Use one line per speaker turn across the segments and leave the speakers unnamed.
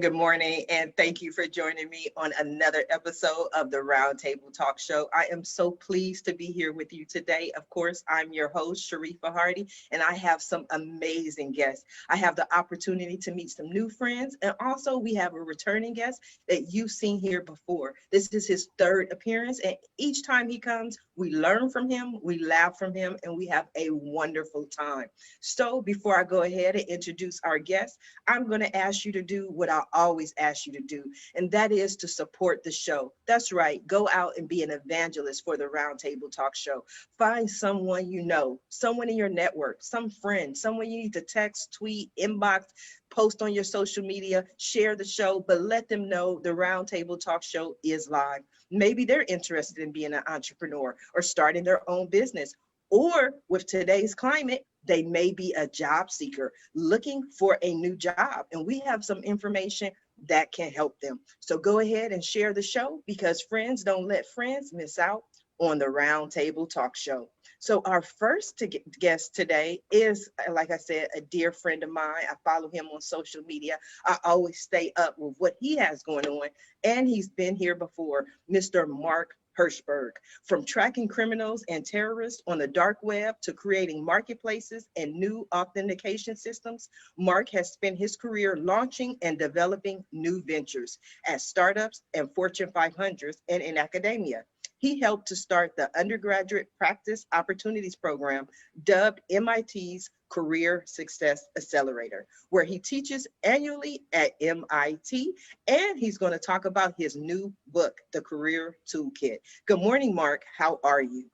Good morning, and thank you for joining me on another episode of the Roundtable Talk Show. I am so pleased to be here with you today. Of course, I'm your host, Sharifa Hardy, and I have some amazing guests. I have the opportunity to meet some new friends, and also we have a returning guest that you've seen here before. This is his third appearance, and each time he comes, we learn from him, we laugh from him, and we have a wonderful time. So before I go ahead and introduce our guest, I'm going to ask you to do what I always ask you to do, and that is to support the show. That's right. Go out and be an evangelist for the Roundtable Talk Show. Find someone you know, someone in your network, some friend, someone you need to text, tweet, inbox, post on your social media, share the show, but let them know the Roundtable Talk Show is live. Maybe they're interested in being an entrepreneur or starting their own business. Or with today's climate, they may be a job seeker looking for a new job. And we have some information that can help them. So go ahead and share the show, because friends don't let friends miss out on the Roundtable Talk Show. So our first guest today is, like I said, a dear friend of mine. I follow him on social media. I always stay up with what he has going on. And he's been here before, Mr. Mark Hershberg. From tracking criminals and terrorists on the dark web to creating marketplaces and new authentication systems, Mark has spent his career launching and developing new ventures at startups and Fortune 500s and in academia. He helped to start the Undergraduate Practice Opportunities Program, dubbed MIT's Career Success Accelerator, where he teaches annually at MIT, and he's going to talk about his new book, The Career Toolkit. Good morning, Mark. How are you?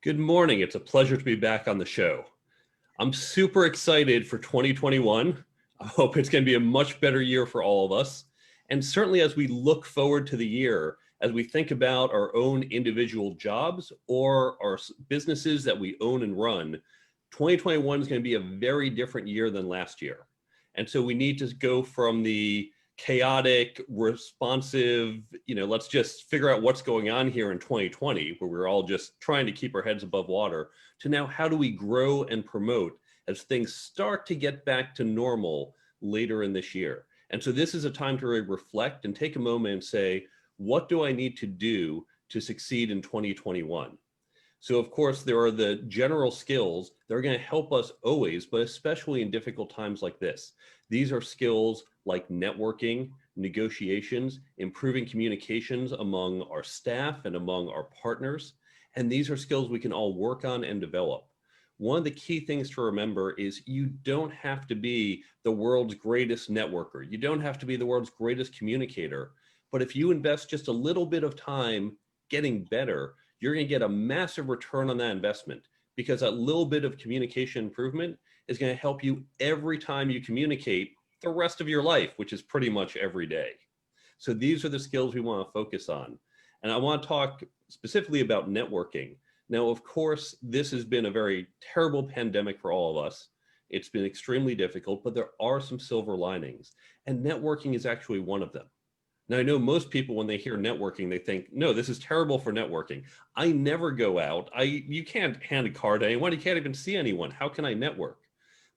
Good morning. It's a pleasure to be back on the show. I'm super excited for 2021. I hope it's going to be a much better year for all of us. And certainly as we look forward to the year, as we think about our own individual jobs or our businesses that we own and run, 2021 is going to be a very different year than last year. And so we need to go from the chaotic, responsive, let's just figure out what's going on here in 2020, where we're all just trying to keep our heads above water, to now how do we grow and promote as things start to get back to normal later in this year. And so this is a time to really reflect and take a moment and say, what do I need to do to succeed in 2021? So of course, there are the general skills that are going to help us always, but especially in difficult times like this. These are skills like networking, negotiations, improving communications among our staff and among our partners. And these are skills we can all work on and develop. One of the key things to remember is you don't have to be the world's greatest networker. You don't have to be the world's greatest communicator. But if you invest just a little bit of time getting better, you're going to get a massive return on that investment, because that little bit of communication improvement is going to help you every time you communicate the rest of your life, which is pretty much every day. So these are the skills we want to focus on. And I want to talk specifically about networking. Now, of course, this has been a very terrible pandemic for all of us. It's been extremely difficult, but there are some silver linings, and networking is actually one of them. Now, I know most people, when they hear networking, they think, no, this is terrible for networking. I never go out. You can't hand a card to anyone. You can't even see anyone. How can I network?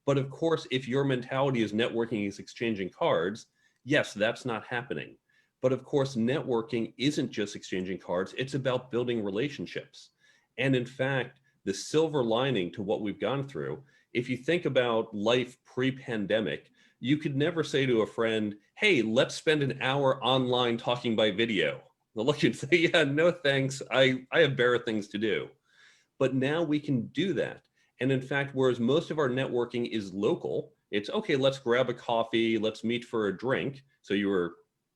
But of course, if your mentality is networking is exchanging cards, yes, that's not happening. But of course, networking isn't just exchanging cards. It's about building relationships. And in fact, the silver lining to what we've gone through, if you think about life pre-pandemic, you could never say to a friend, hey, let's spend an hour online talking by video. They'll look and say, yeah, no thanks. I have better things to do. But now we can do that. And in fact, whereas most of our networking is local, it's okay, let's grab a coffee, let's meet for a drink. So you were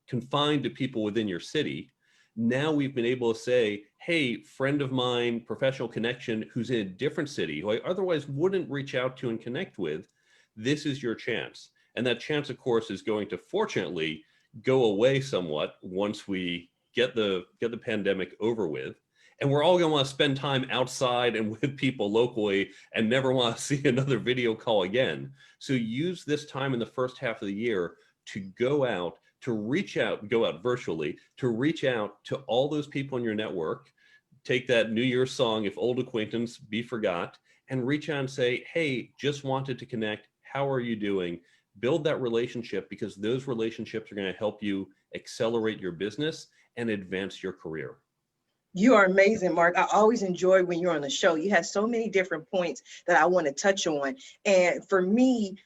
confined to people within your city. Now we've been able to say, hey, friend of mine, professional connection who's in a different city, who I otherwise wouldn't reach out to and connect with, this is your chance. And that chance, of course, is going to fortunately go away somewhat once we get the pandemic over with. And we're all going to want to spend time outside and with people locally and never want to see another video call again. So use this time in the first half of the year to go out, to reach out, go out virtually, to reach out to all those people in your network. Take that New Year's song, If Old Acquaintance Be Forgot, and reach out and say, hey, just wanted to connect. How are you doing? Build that relationship, because those relationships are going to help you accelerate your business and advance your career.
You are amazing, Mark. I always enjoy when you're on the show. You have so many different points that I want to touch on. And for me,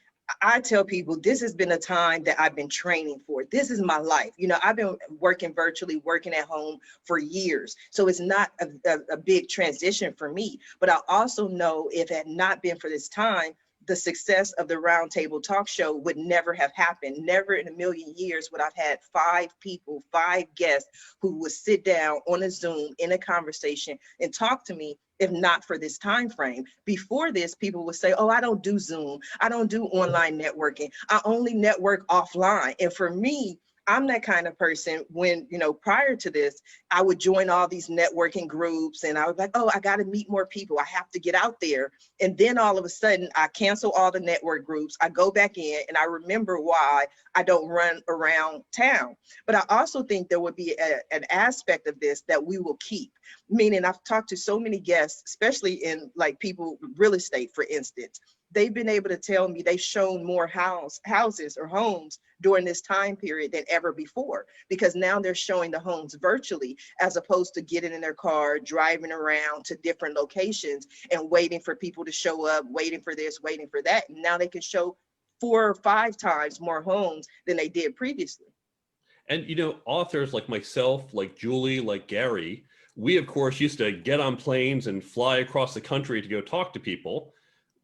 I tell people this has been a time that I've been training for. This is my life. You know, I've been working virtually, working at home for years. So it's not a big transition for me. But I also know if it had not been for this time, the success of the Roundtable Talk Show would never have happened. Never in a million years would I've had 5 people, 5 guests who would sit down on a Zoom in a conversation and talk to me if not for this time frame. Before this, people would say, oh, I don't do Zoom. I don't do online networking. I only network offline. And for me, I'm that kind of person when, you know, prior to this, I would join all these networking groups and I was like, oh, I got to meet more people. I have to get out there. And then all of a sudden I cancel all the network groups. I go back in and I remember why I don't run around town. But I also think there would be an aspect of this that we will keep. Meaning I've talked to so many guests, especially in like people, real estate, for instance. They've been able to tell me they've shown more houses or homes during this time period than ever before, because now they're showing the homes virtually as opposed to getting in their car, driving around to different locations and waiting for people to show up, waiting for this, waiting for that. And now they can show 4 or 5 times more homes than they did previously.
And, you know, authors like myself, like Julie, like Gary, we, of course, used to get on planes and fly across the country to go talk to people,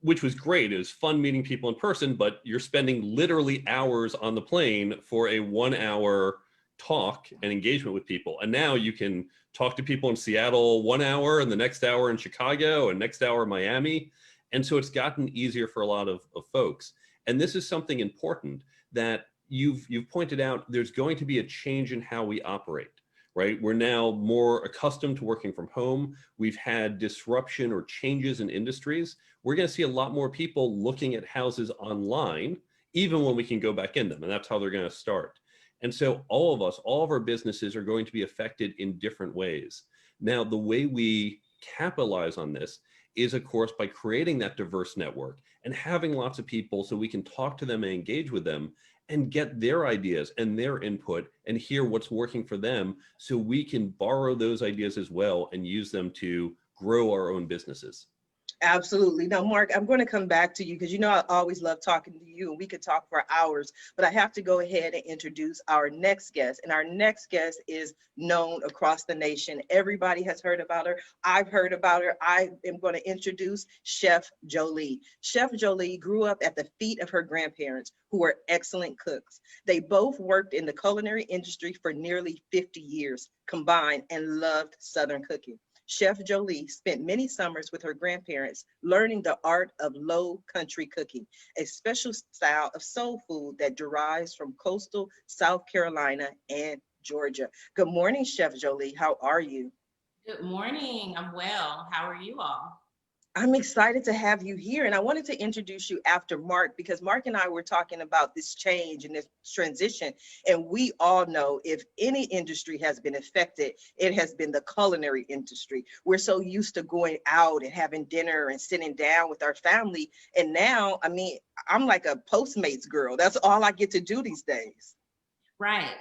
which was great. It was fun meeting people in person, but you're spending literally hours on the plane for a 1-hour talk and engagement with people. And now you can talk to people in Seattle 1 hour and the next hour in Chicago and next hour in Miami. And so it's gotten easier for a lot of folks. And this is something important that you've pointed out. There's going to be a change in how we operate. Right? We're now more accustomed to working from home. We've had disruption or changes in industries. We're going to see a lot more people looking at houses online, even when we can go back in them. And that's how they're going to start. And so all of us, all of our businesses are going to be affected in different ways. Now, the way we capitalize on this is, of course, by creating that diverse network and having lots of people so we can talk to them and engage with them and get their ideas and their input and hear what's working for them, so we can borrow those ideas as well and use them to grow our own businesses.
Absolutely. Now, Mark, I'm going to come back to you because you know I always love talking to you and we could talk for hours, but I have to go ahead and introduce our next guest. And our next guest is known across the nation. Everybody has heard about her. I've heard about her. I am going to introduce Chef Jolie. Chef Jolie grew up at the feet of her grandparents, who were excellent cooks. They both worked in the culinary industry for nearly 50 years combined and loved Southern cooking. Chef Jolie spent many summers with her grandparents learning the art of low country cooking, a special style of soul food that derives from coastal South Carolina and Georgia. Good morning, Chef Jolie. How are you?
Good morning. I'm well. How are you all?
I'm excited to have you here. And I wanted to introduce you after Mark, because Mark and I were talking about this change and this transition. And we all know if any industry has been affected, it has been the culinary industry. We're so used to going out and having dinner and sitting down with our family. And now, I mean, I'm like a Postmates girl. That's all I get to do these days.
Right.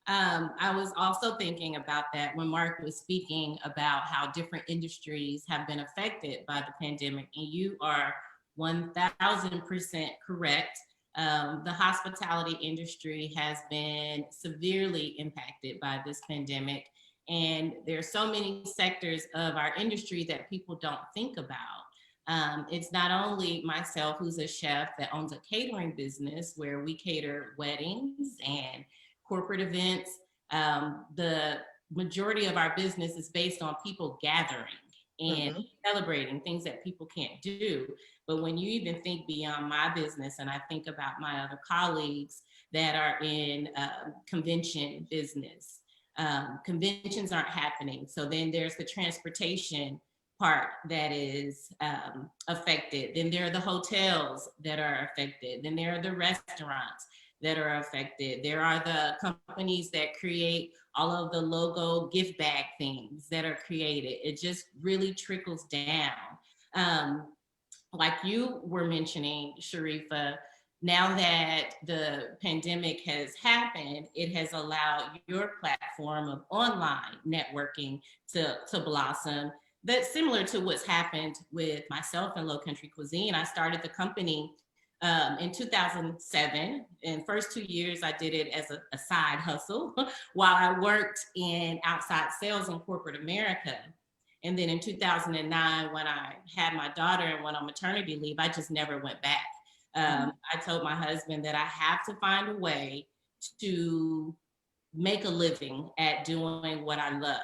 I was also thinking about that when Mark was speaking about how different industries have been affected by the pandemic, and you are 1000% correct. The hospitality industry has been severely impacted by this pandemic, and there are so many sectors of our industry that people don't think about. It's not only myself, who's a chef that owns a catering business where we cater weddings and corporate events. The majority of our business is based on people gathering and celebrating things that people can't do. But when you even think beyond my business, and I think about my other colleagues that are in convention business, Conventions aren't happening. So then there's the transportation part that is affected. Then there are the hotels that are affected. Then there are the restaurants that are affected. There are the companies that create all of the logo gift bag things that are created. It just really trickles down. Like you were mentioning, Sharifa, now that the pandemic has happened, it has allowed your platform of online networking to blossom. That's similar to what's happened with myself and Low Country Cuisine. I started the company in 2007. In first 2 years, I did it as a side hustle while I worked in outside sales in corporate America. And then in 2009, when I had my daughter and went on maternity leave, I just never went back. I told my husband that I have to find a way to make a living at doing what I love.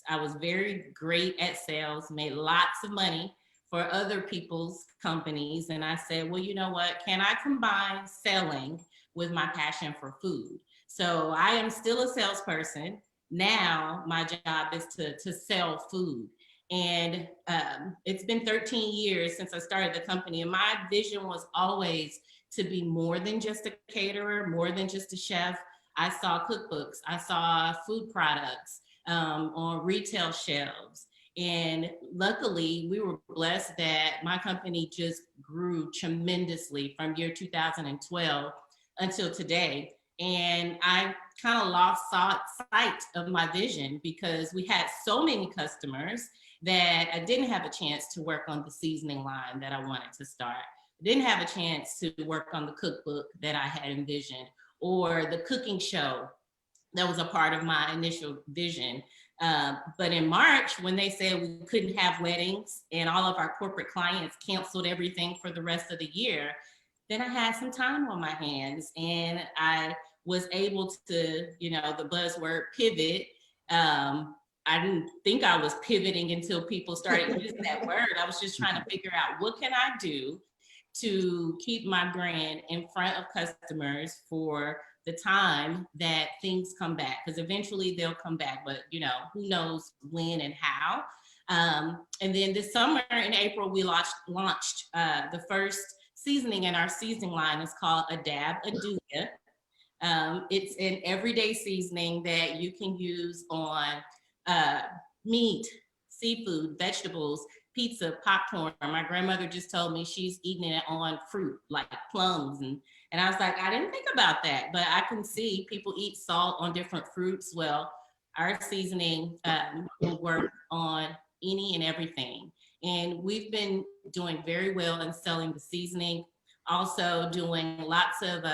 I was very great at sales, made lots of money for other people's companies. And I said, well, you know what? Can I combine selling with my passion for food? So I am still a salesperson. Now my job is to sell food. And it's been 13 years since I started the company. And my vision was always to be more than just a caterer, more than just a chef. I saw cookbooks, I saw food products on retail shelves. And luckily, we were blessed that my company just grew tremendously from year 2012 until today. And I kind of lost sight of my vision because we had so many customers that I didn't have a chance to work on the seasoning line that I wanted to start. I didn't have a chance to work on the cookbook that I had envisioned or the cooking show that was a part of my initial vision. But in March, when they said we couldn't have weddings and all of our corporate clients canceled everything for the rest of the year, then I had some time on my hands and I was able to, the buzzword pivot. I didn't think I was pivoting until people started using that word. I was just trying to figure out what can I do to keep my brand in front of customers for the time that things come back, because eventually they'll come back, but who knows when and how. And then this summer in April, we launched the first seasoning in our seasoning line. Is called a dab aduya. It's an everyday seasoning that you can use on meat, seafood, vegetables, pizza, popcorn. My grandmother just told me she's eating it on fruit like plums. And I was like, I didn't think about that, but I can see people eat salt on different fruits. Well, our seasoning will work on any and everything. And we've been doing very well in selling the seasoning, also doing lots of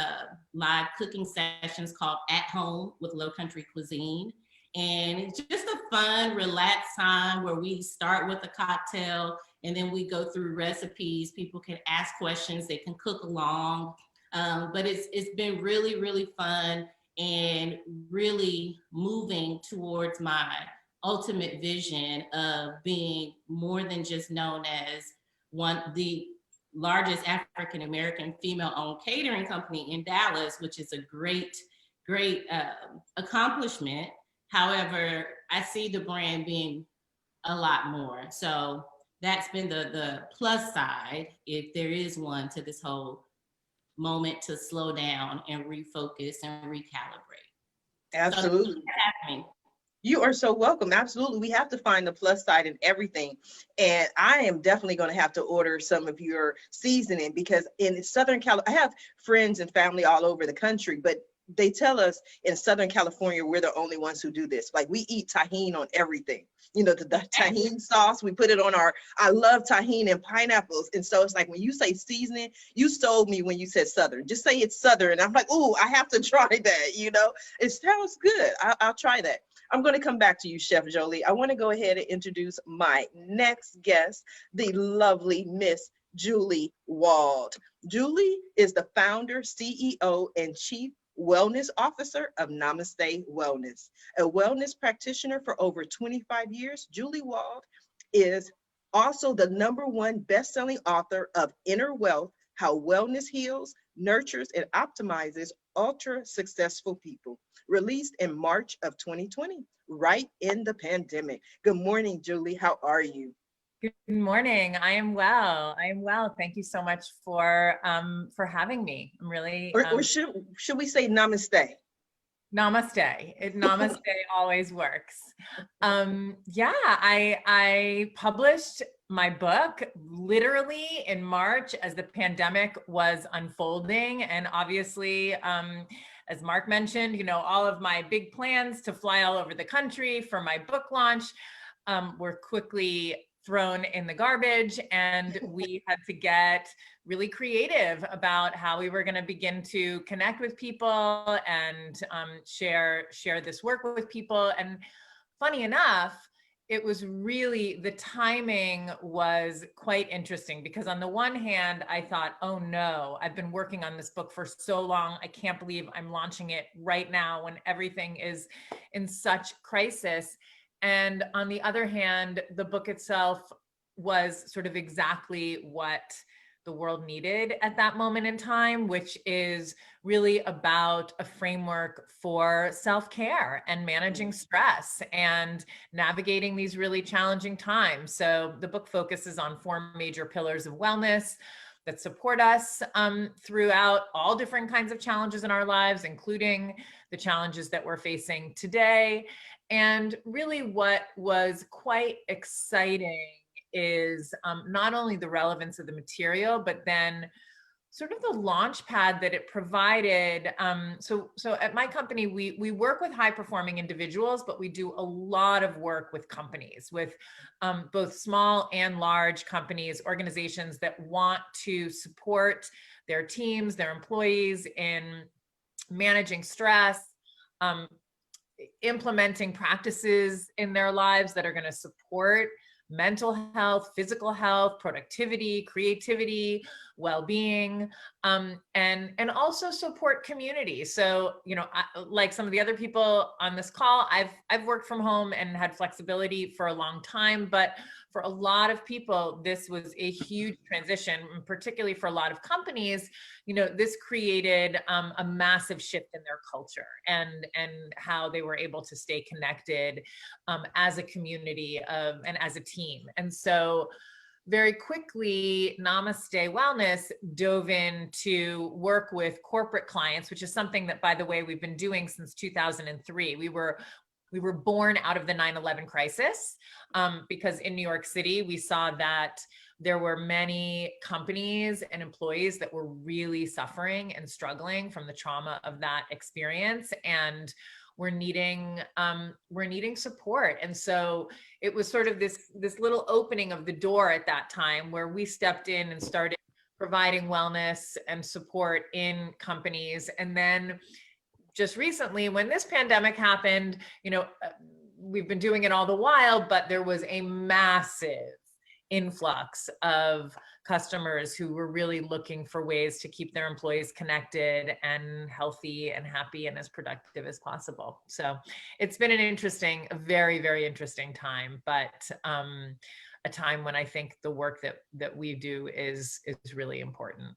live cooking sessions called At Home with Low Country Cuisine. And it's just a fun, relaxed time where we start with a cocktail and then we go through recipes. People can ask questions, they can cook along. But it's been really, really fun and really moving towards my ultimate vision of being more than just known as the largest African-American female-owned catering company in Dallas, which is a great accomplishment. However, I see the brand being a lot more. So that's been the plus side, if there is one, to this whole moment to slow down and refocus and recalibrate.
Absolutely.
So
you are so welcome. Absolutely. We have to find the plus side in everything. And I am definitely going to have to order some of your seasoning because in Southern California, I have friends and family all over the country, but they tell us in Southern California, we're the only ones who do this. Like we eat tahini on everything. The tahini sauce, we put it on I love tahini and pineapples. And so it's like, when you say seasoning, you sold me when you said Southern. Just say it's Southern. I'm like, oh, I have to try that. It sounds good. I'll try that. I'm going to come back to you, Chef Jolie. I want to go ahead and introduce my next guest, the lovely Miss Julie Wald. Julie is the founder, CEO, and Chief Wellness Officer of Namaste Wellness. A wellness practitioner for over 25 years, Julie Wald is also the #1 best-selling author of Inner Wealth: How Wellness Heals, Nurtures, and Optimizes Ultra Successful People, released in March of 2020, right in the pandemic. Good morning, Julie. How are you?
Good morning. I am well. I am well. Thank you so much for having me. I'm really
Or should we say namaste?
Namaste. Namaste always works. Yeah, I published my book literally in March as the pandemic was unfolding, and obviously, as Mark mentioned, you know, all of my big plans to fly all over the country for my book launch were quickly thrown in the garbage, and we had to get really creative about how we were going to begin to connect with people and share this work with people. And funny enough, it was really, the timing was quite interesting, because on the one hand, I thought, oh no, I've been working on this book for so long. I can't believe I'm launching it right now when everything is in such crisis. And on the other hand, the book itself was sort of exactly what the world needed at that moment in time, which is really about a framework for self-care and managing stress and navigating these really challenging times. So the book focuses on 4 major pillars of wellness that support us throughout all different kinds of challenges in our lives, including the challenges that we're facing today. And really what was quite exciting is not only the relevance of the material, but then sort of the launch pad that it provided. So at my company, we work with high performing individuals, but we do a lot of work with companies, with both small and large companies, organizations that want to support their teams, their employees in managing stress, implementing practices in their lives that are going to support mental health, physical health, productivity, creativity, well-being, and also support community. So, you know, like some of the other people on this call, I've worked from home and had flexibility for a long time, but for a lot of people, this was a huge transition, particularly for a lot of companies. You know, this created a massive shift in their culture and how they were able to stay connected as a community and as a team. And so very quickly, Namaste Wellness dove in to work with corporate clients, which is something that, by the way, we've been doing since 2003. We were born out of the 9/11 crisis because in New York City, we saw that there were many companies and employees that were really suffering and struggling from the trauma of that experience, and we're needing support. And so it was sort of this little opening of the door at that time where we stepped in and started providing wellness and support in companies. And then just recently, when this pandemic happened, you know, we've been doing it all the while, but there was a massive influx of customers who were really looking for ways to keep their employees connected and healthy and happy and as productive as possible. So it's been a very, very interesting time, but a time when I think the work that we do is really important.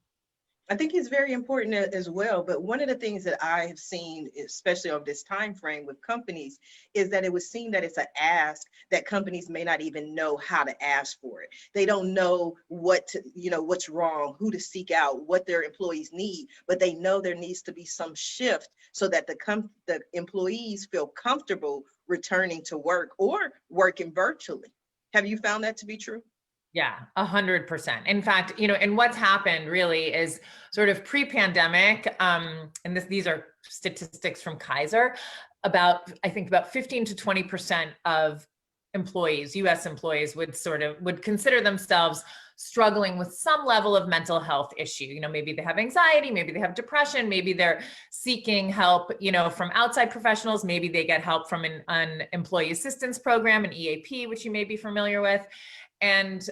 I think it's very important as well. But one of the things that I have seen, especially over this time frame with companies, is that it was seen that it's an ask that companies may not even know how to ask for it. They don't know what's wrong, who to seek out, what their employees need, but they know there needs to be some shift so that the employees feel comfortable returning to work or working virtually. Have you found that to be true?
Yeah, 100%. In fact, you know, and what's happened really is sort of pre-pandemic, and these are statistics from Kaiser, I think about 15 to 20% of employees, US employees would consider themselves struggling with some level of mental health issue. You know, maybe they have anxiety, maybe they have depression, maybe they're seeking help, you know, from outside professionals, maybe they get help from an employee assistance program, an EAP, which you may be familiar with. And,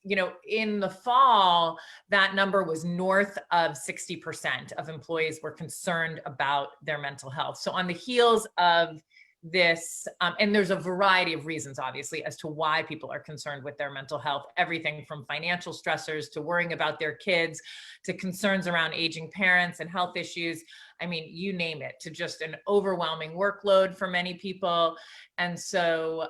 you know, in the fall, that number was north of 60% of employees were concerned about their mental health. So on the heels of this, and there's a variety of reasons, obviously, as to why people are concerned with their mental health, everything from financial stressors to worrying about their kids, to concerns around aging parents and health issues. I mean, you name it, to just an overwhelming workload for many people. And so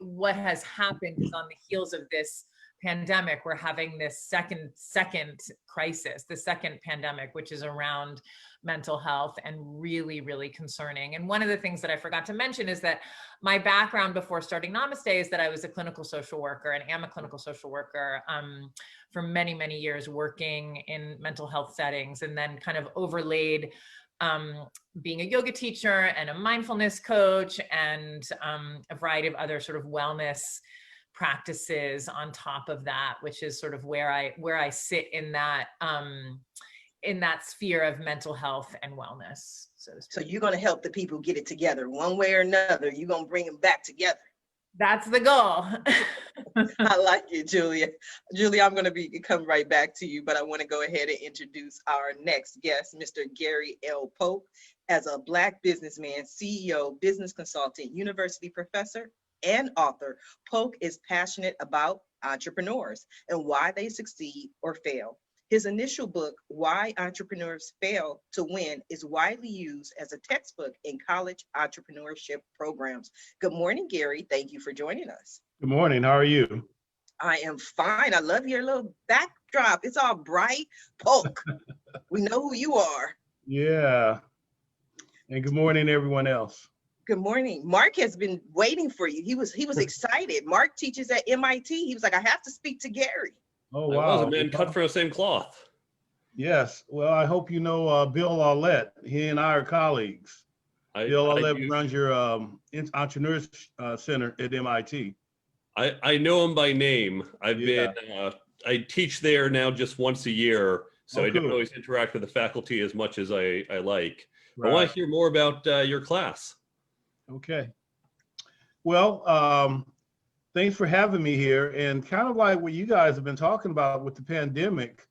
what has happened is, on the heels of this pandemic, we're having this second crisis, the second pandemic, which is around mental health, and really, really concerning. And one of the things that I forgot to mention is that my background before starting Namaste is that I was a clinical social worker, and am a clinical social worker for many, many years, working in mental health settings, and then kind of overlaid being a yoga teacher and a mindfulness coach, and a variety of other sort of wellness practices on top of that, which is sort of where I sit in that sphere of mental health and wellness.
So you're going to help the people get it together one way or another. You're going to bring them back together.
That's the goal.
I like it, Julia. Julie, I'm going to come right back to you, but I want to go ahead and introduce our next guest, Mr. Gary L. Polk. As a Black businessman, CEO, business consultant, university professor, and author, Polk is passionate about entrepreneurs and why they succeed or fail. His initial book, Why Entrepreneurs Fail to Win, is widely used as a textbook in college entrepreneurship programs. Good morning, Gary. Thank you for joining us.
Good morning. How are you?
I am fine. I love your little backdrop. It's all bright. Polk, we know who you are.
Yeah. And good morning, everyone else.
Good morning. Mark has been waiting for you. He was excited. Mark teaches at MIT. He was like, I have to speak to Gary.
Oh,
I
wow.
was a man cut from the same cloth.
Yes. Well, I hope you know Bill Aulette. He and I are colleagues. Bill Aulette runs your Entrepreneurs Center at MIT.
I know him by name. I teach there now just once a year, so I don't always interact with the faculty as much as I like. Right. I want to hear more about your class.
Okay. Well, thanks for having me here. And kind of like what you guys have been talking about with the pandemic,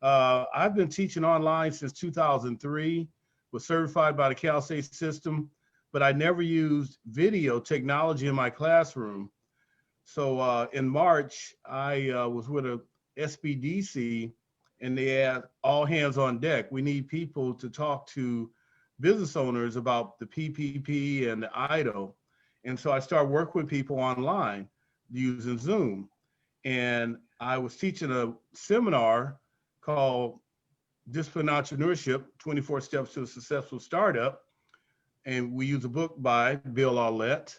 I've been teaching online since 2003, was certified by the Cal State system, but I never used video technology in my classroom. So in March, I was with a SBDC, and they had all hands on deck. We need people to talk to business owners about the PPP and the IDO. And so I started working with people online using Zoom. And I was teaching a seminar called Disciplined Entrepreneurship, 24 Steps to a Successful Startup. And we use a book by Bill Aulette.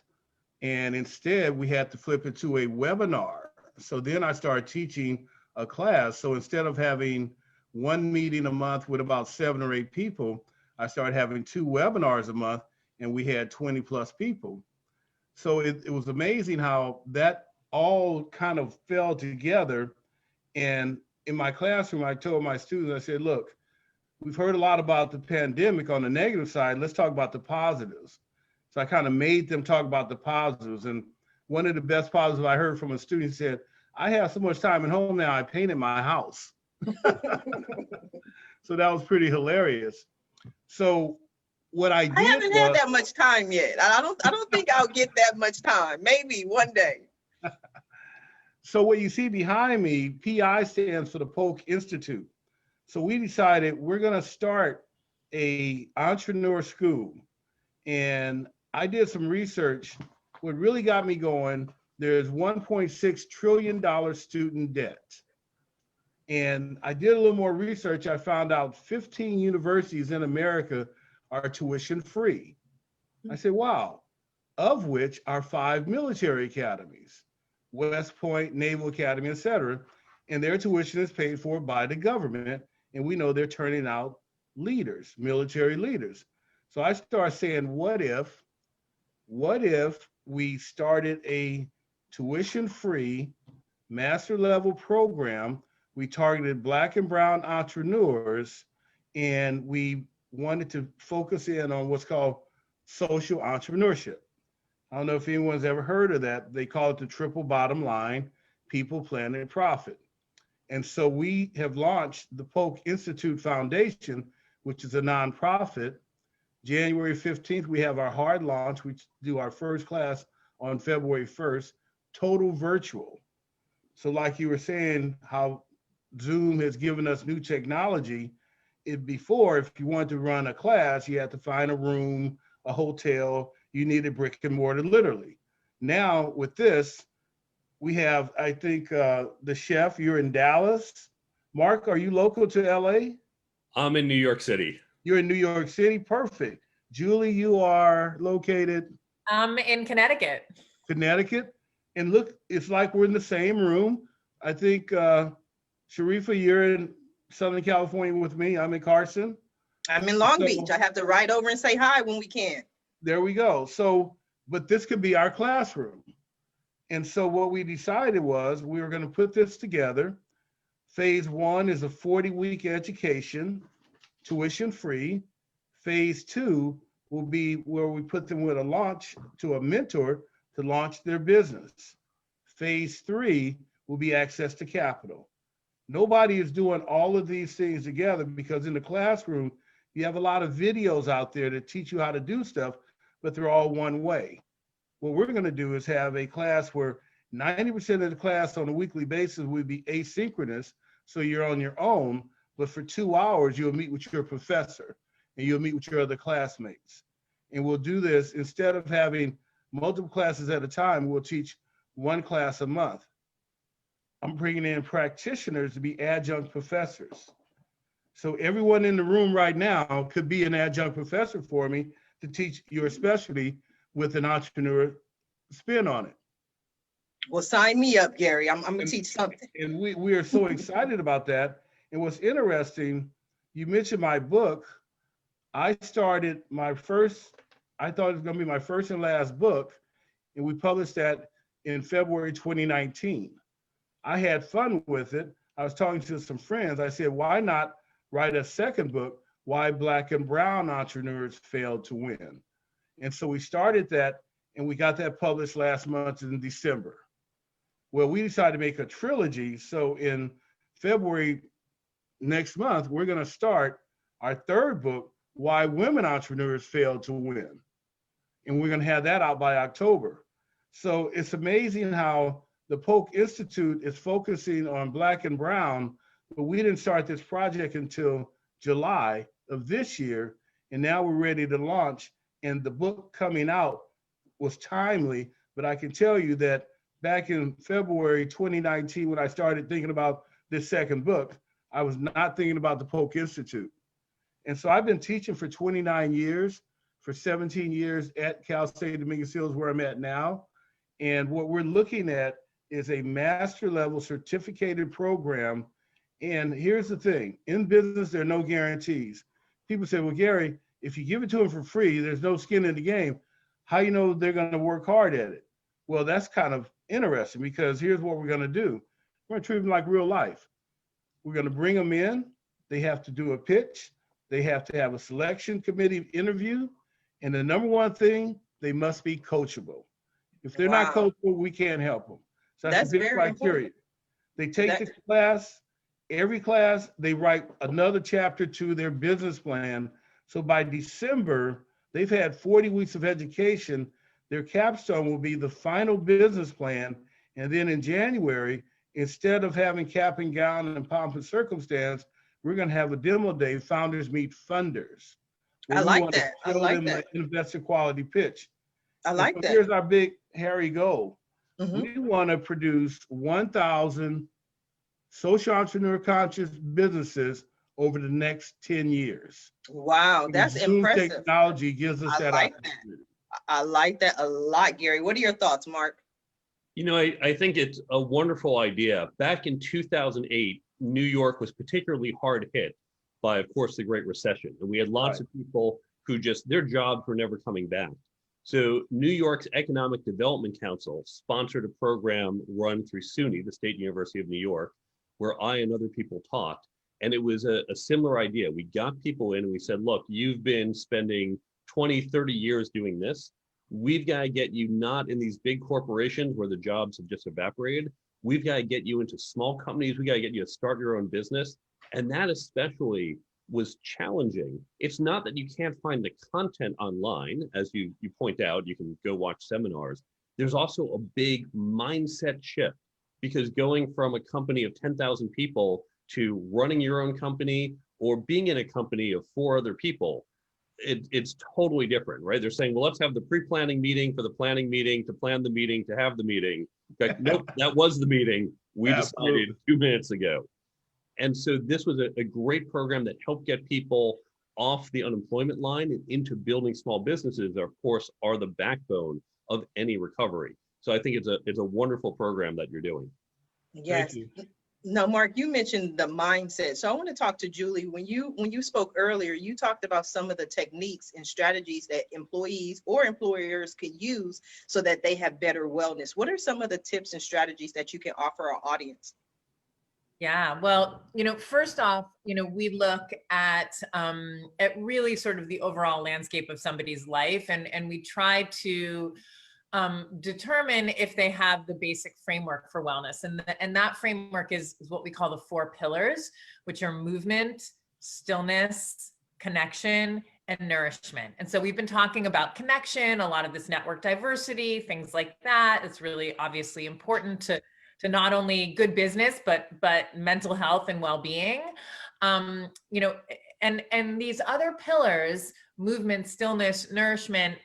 And instead we had to flip it to a webinar. So then I started teaching a class. So instead of having one meeting a month with about 7 or 8 people, I started having 2 webinars a month, and we had 20 plus people. So it was amazing how that all kind of fell together. And in my classroom, I told my students, I said, look, we've heard a lot about the pandemic on the negative side. Let's talk about the positives. So I kind of made them talk about the positives. And one of the best positives I heard from a student said, I have so much time at home now, I painted my house. So that was pretty hilarious. So what I did,
I haven't had that much time yet. I don't think I'll get that much time. Maybe one day.
So what you see behind me, PI stands for the Polk Institute. So we decided we're going to start a entrepreneur school. And I did some research. What really got me going, there's $1.6 trillion student debt. And I did a little more research. I found out 15 universities in America are tuition free. I said, wow, of which are 5 military academies, West Point, Naval Academy, et cetera. And their tuition is paid for by the government. And we know they're turning out leaders, military leaders. So I started saying, what if we started a tuition free master level program? We targeted Black and brown entrepreneurs, and we wanted to focus in on what's called social entrepreneurship. I don't know if anyone's ever heard of that. They call it the triple bottom line, people, planet, profit. And so we have launched the Polk Institute Foundation, which is a nonprofit January 15th, we have our hard launch. We do our first class on February 1st, total virtual. So like you were saying, how Zoom has given us new technology. Before, if you wanted to run a class, you had to find a room, a hotel, you needed brick and mortar, literally. Now with this, we have, I think, the chef, you're in Dallas. Mark, are you local to LA?
I'm in New York City.
You're in New York City, perfect. Julie, you are located?
In Connecticut.
Connecticut. And look, it's like we're in the same room. I think, Sharifa, you're in Southern California with me. I'm in Carson.
I'm in Long
So-
Beach. I have to ride over and say hi when we can.
There we go. So, but this could be our classroom. And so what we decided was we were going to put this together. Phase 1 is a 40-week education, tuition free. Phase 2 will be where we put them with a launch to a mentor to launch their business. Phase 3 will be access to capital. Nobody is doing all of these things together because in the classroom, you have a lot of videos out there that teach you how to do stuff, but they're all one way. What we're going to do is have a class where 90% of the class on a weekly basis will be asynchronous, so you're on your own, but for 2 hours, you'll meet with your professor and you'll meet with your other classmates. And we'll do this, instead of having multiple classes at a time, we'll teach one class a month. I'm bringing in practitioners to be adjunct professors. So everyone in the room right now could be an adjunct professor for me to teach your specialty with an entrepreneur spin on it.
Well, sign me up, Gary. I'm going to teach something.
And we are so excited about that. And what's interesting, you mentioned my book. I started my first, I thought it was going to be my first and last book, and we published that in February 2019. I had fun with it. I was talking to some friends. I said, why not write a second book, Why Black and Brown Entrepreneurs Failed to Win? And so we started that, and we got that published last month in December. Well, we decided to make a trilogy. So in February next month, we're going to start our third book, Why Women Entrepreneurs Failed to Win. And we're going to have that out by October. So it's amazing how the Polk Institute is focusing on Black and Brown, but we didn't start this project until July of this year. And now we're ready to launch. And the book coming out was timely, but I can tell you that back in February 2019, when I started thinking about this second book, I was not thinking about the Polk Institute. And so I've been teaching for 29 years, for 17 years at Cal State Dominguez Hills, where I'm at now. And what we're looking at is a master level certificated program. And here's the thing, in business, there are no guarantees. People say, well, Gary, if you give it to them for free, there's no skin in the game. How you know they're going to work hard at it? Well, that's kind of interesting, because here's what we're going to do. We're going to treat them like real life. We're going to bring them in. They have to do a pitch. They have to have a selection committee interview. And the number one thing, they must be coachable. If they're not coachable, we can't help them. So that's a big criteria. They take the class. Every class, they write another chapter to their business plan. So by December, they've had 40 weeks of education. Their capstone will be the final business plan. And then in January, instead of having cap and gown and pomp and circumstance, we're going to have a demo day, Founders Meet Funders.
I like that. I like that.
Investor quality pitch.
I like that.
Here's our big, hairy goal.
Mhm.
We want to produce 1,000 social entrepreneur conscious businesses over the next 10 years.
Wow, that's
Zoom
impressive.
Technology gives us that opportunity.
I like that a lot, Gary. What are your thoughts, Mark?
You know, I think it's a wonderful idea. Back in 2008, New York was particularly hard hit by, of course, the Great Recession. And we had lots of people who just, their jobs were never coming back. So New York's Economic Development Council sponsored a program run through SUNY, the State University of New York, where I and other people taught. And it was a similar idea. We got people in and we said, look, you've been spending 20, 30 years doing this. We've got to get you not in these big corporations where the jobs have just evaporated. We've got to get you into small companies. We got to get you to start your own business. And that especially was challenging. It's not that you can't find the content online, as you point out, you can go watch seminars. There's also a big mindset shift, because going from a company of 10,000 people to running your own company or being in a company of 4 other people, it's totally different, right? They're saying, well, let's have the pre-planning meeting for the planning meeting, to plan the meeting, to have the meeting. Okay, nope, that was the meeting. We decided 2 minutes ago. And so this was a great program that helped get people off the unemployment line and into building small businesses that, of course, are the backbone of any recovery. So I think it's a wonderful program that you're doing.
Yes. Now, Mark, you mentioned the mindset. So I want to talk to Julie. When you spoke earlier, you talked about some of the techniques and strategies that employees or employers could use so that they have better wellness. What are some of the tips and strategies that you can offer our audience?
Yeah, well, first off, we look at really sort of the overall landscape of somebody's life, and we try to determine if they have the basic framework for wellness. And that framework is what we call the 4 pillars, which are movement, stillness, connection, and nourishment. And so we've been talking about connection, a lot of this network diversity, things like that. It's really obviously important to not only good business, but mental health and well-being. And these other pillars, movement, stillness, nourishment,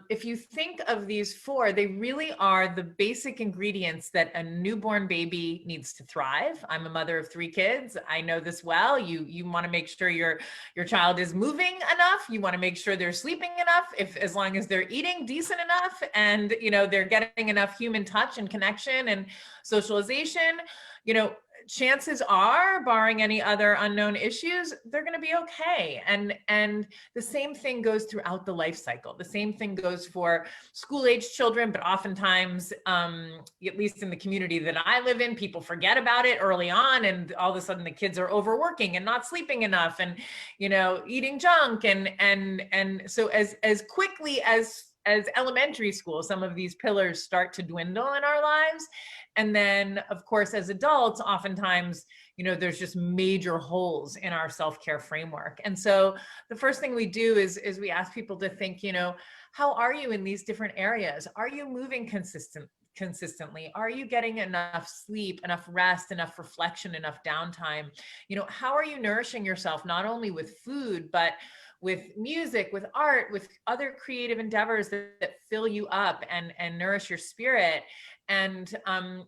if you think of these 4, they really are the basic ingredients that a newborn baby needs to thrive. I'm a mother of 3 kids. I know this well. You want to make sure your child is moving enough. You want to make sure they're sleeping enough, as long as they're eating decent enough, and they're getting enough human touch and connection and socialization. Chances are, barring any other unknown issues, they're going to be okay. And the same thing goes throughout the life cycle. The same thing goes for school-age children, but oftentimes, at least in the community that I live in, people forget about it early on, and all of a sudden the kids are overworking and not sleeping enough, and eating junk, and so as quickly as elementary school, some of these pillars start to dwindle in our lives. And then, of course, as adults, oftentimes, there's just major holes in our self-care framework. And so the first thing we do is we ask people to think, how are you in these different areas? Are you moving consistently? Are you getting enough sleep, enough rest, enough reflection, enough downtime? How are you nourishing yourself, not only with food, but with music, with art, with other creative endeavors that fill you up and nourish your spirit? And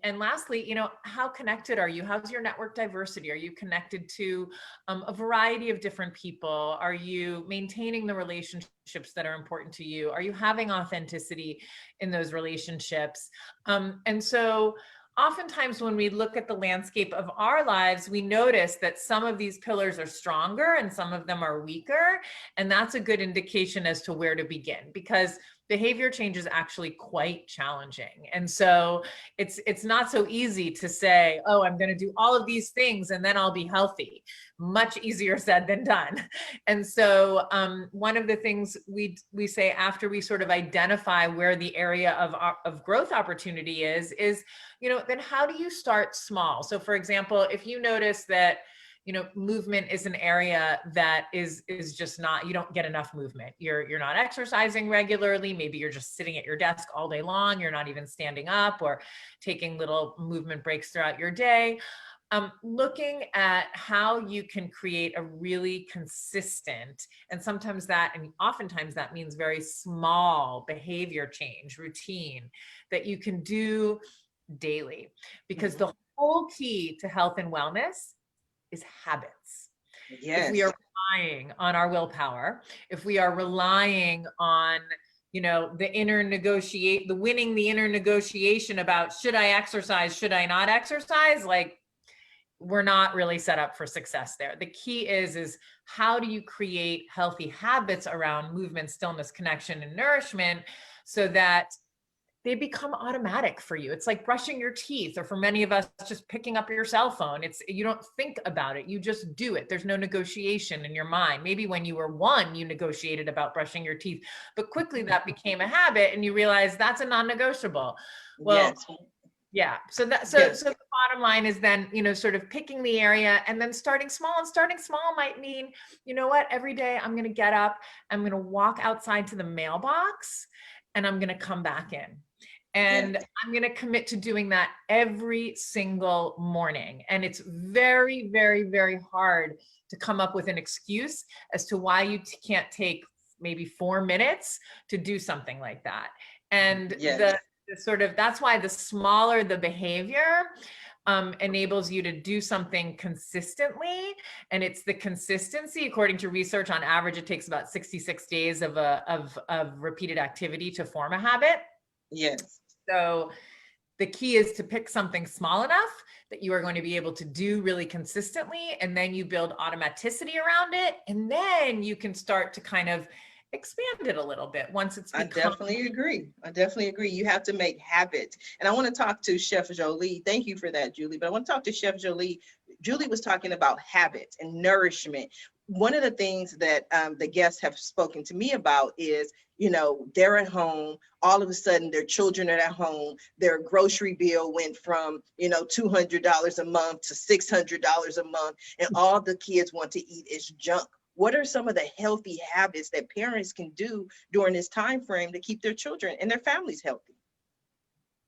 lastly, how connected are you? How's your network diversity? Are you connected to a variety of different people? Are you maintaining the relationships that are important to you? Are you having authenticity in those relationships? And so oftentimes when we look at the landscape of our lives, we notice that some of these pillars are stronger and some of them are weaker. And that's a good indication as to where to begin, because behavior change is actually quite challenging. And so it's not so easy to say, oh, I'm going to do all of these things and then I'll be healthy. Much easier said than done. And so one of the things we say after we sort of identify where the area of growth opportunity is, then how do you start small? So for example, if you notice that movement is an area that is just not, you don't get enough movement. You're not exercising regularly. Maybe you're just sitting at your desk all day long. You're not even standing up or taking little movement breaks throughout your day. Looking at how you can create a really consistent, and oftentimes that means very small behavior change, routine that you can do daily, because the whole key to health and wellness is habits.
Yes.
If we are relying on our willpower, if we are relying on, winning the inner negotiation about should I exercise, should I not exercise, we're not really set up for success there. The key is how do you create healthy habits around movement, stillness, connection, and nourishment so that they become automatic for you. It's like brushing your teeth, or for many of us, just picking up your cell phone. You don't think about it, you just do it. There's no negotiation in your mind. Maybe when you were 1, you negotiated about brushing your teeth, but quickly that became a habit and you realize that's a non-negotiable. Well,
yes.
Yeah. So
Yes.
the bottom line is then, sort of picking the area and then starting small. And starting small might mean, you know what, every day I'm going to get up, I'm going to walk outside to the mailbox, and I'm going to come back in. And
Yes.
I'm going to commit to doing that every single morning. And it's very, very, very hard to come up with an excuse as to why you can't take maybe 4 minutes to do something like that. And
Yes.
that's why the smaller the behavior enables you to do something consistently. And it's the consistency, according to research, on average, it takes about 66 days of repeated activity to form a habit.
Yes.
So the key is to pick something small enough that you are going to be able to do really consistently. And then you build automaticity around it. And then you can start to kind of expand it a little bit once it's become.
I definitely agree. You have to make habits. And I want to talk to Chef Jolie. Thank you for that, Julie. But I want to talk to Chef Jolie. Julie was talking about habits and nourishment. One of the things that the guests have spoken to me about is, they're at home, all of a sudden their children are at home, their grocery bill went from, $200 a month to $600 a month, and all the kids want to eat is junk. What are some of the healthy habits that parents can do during this time frame to keep their children and their families healthy?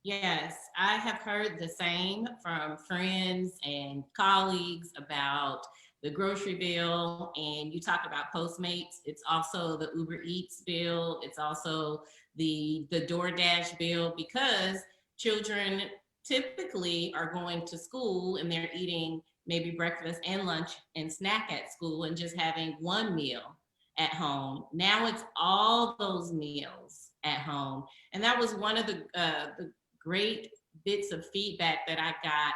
Yes, I have heard the same from friends and colleagues about the grocery bill. And you talk about Postmates. It's also the Uber Eats bill. It's also the DoorDash bill, because children typically are going to school and they're eating maybe breakfast and lunch and snack at school and just having one meal at home. Now it's all those meals at home. And that was one of the great bits of feedback that I got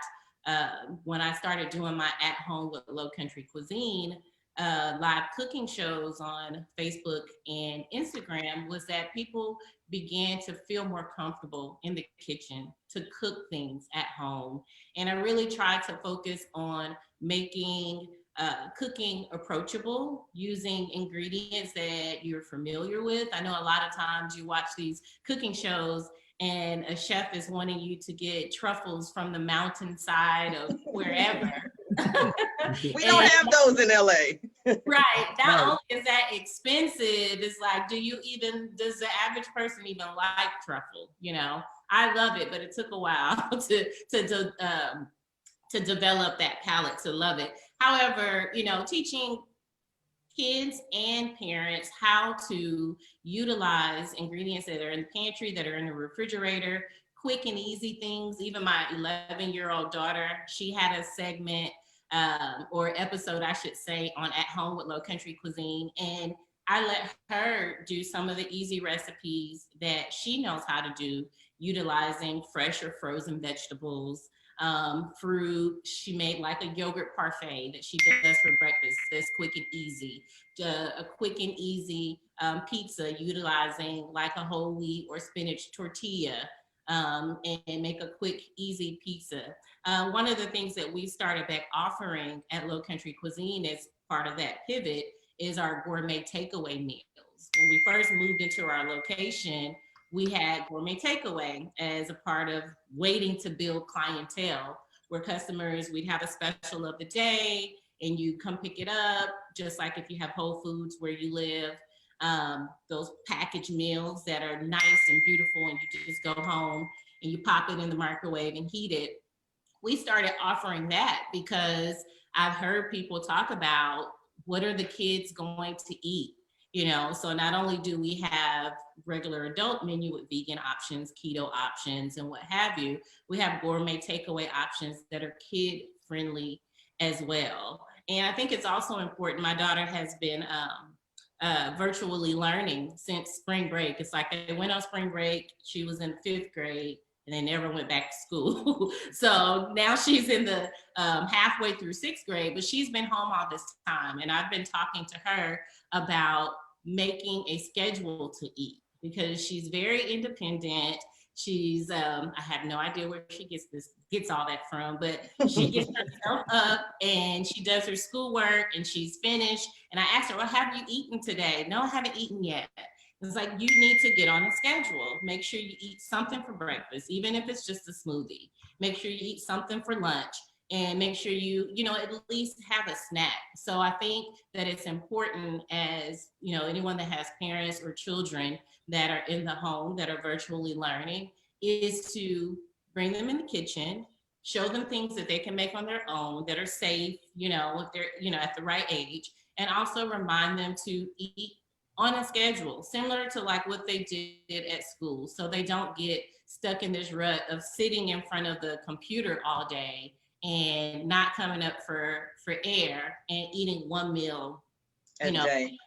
when I started doing my At Home with Low Country Cuisine live cooking shows on Facebook and Instagram, was that people began to feel more comfortable in the kitchen to cook things at home. And I really tried to focus on making cooking approachable, using ingredients that you're familiar with. I know a lot of times you watch these cooking shows and a chef is wanting you to get truffles from the mountainside of wherever.
We don't have those in LA.
Right. Not only is that expensive, it's like, does the average person even like truffle? I love it, but it took a while to develop that palate to love it. However, teaching kids and parents how to utilize ingredients that are in the pantry, that are in the refrigerator, quick and easy things. Even my 11-year-old daughter, she had a segment or episode, I should say, on At Home with Low Country Cuisine. And I let her do some of the easy recipes that she knows how to do, utilizing fresh or frozen vegetables, fruit. She made like a yogurt parfait that she does for breakfast. That's quick and easy. A quick and easy pizza utilizing like a whole wheat or spinach tortilla, and make a quick, easy pizza. One of the things that we started back offering at Low Country Cuisine as part of that pivot is our gourmet takeaway meals. When we first moved into our location, we had gourmet takeaway as a part of waiting to build clientele, where customers, we'd have a special of the day and you come pick it up, just like if you have Whole Foods where you live, those packaged meals that are nice and beautiful, and you just go home and you pop it in the microwave and heat it. We started offering that because I've heard people talk about, what are the kids going to eat? So not only do we have regular adult menu with vegan options, keto options, and what have you, we have gourmet takeaway options that are kid friendly as well. And I think it's also important, my daughter has been virtually learning since spring break. It's like they went on spring break, she was in 5th grade, and they never went back to school. So now she's in the halfway through 6th grade, but she's been home all this time. And I've been talking to her about making a schedule to eat, because she's very independent. She's, I have no idea where she gets all that from, but she gets herself up and she does her schoolwork and she's finished. And I asked her, well, have you eaten today? No, I haven't eaten yet. It's like you need to get on a schedule. Make sure you eat something for breakfast, even if it's just a smoothie. Make sure you eat something for lunch, and make sure you at least have a snack. So I think that it's important, as anyone that has parents or children that are in the home that are virtually learning, is to bring them in the kitchen, show them things that they can make on their own that are safe, if they're at the right age, and also remind them to eat on a schedule, similar to like what they did at school, so they don't get stuck in this rut of sitting in front of the computer all day and not coming up for air and eating one meal
a day.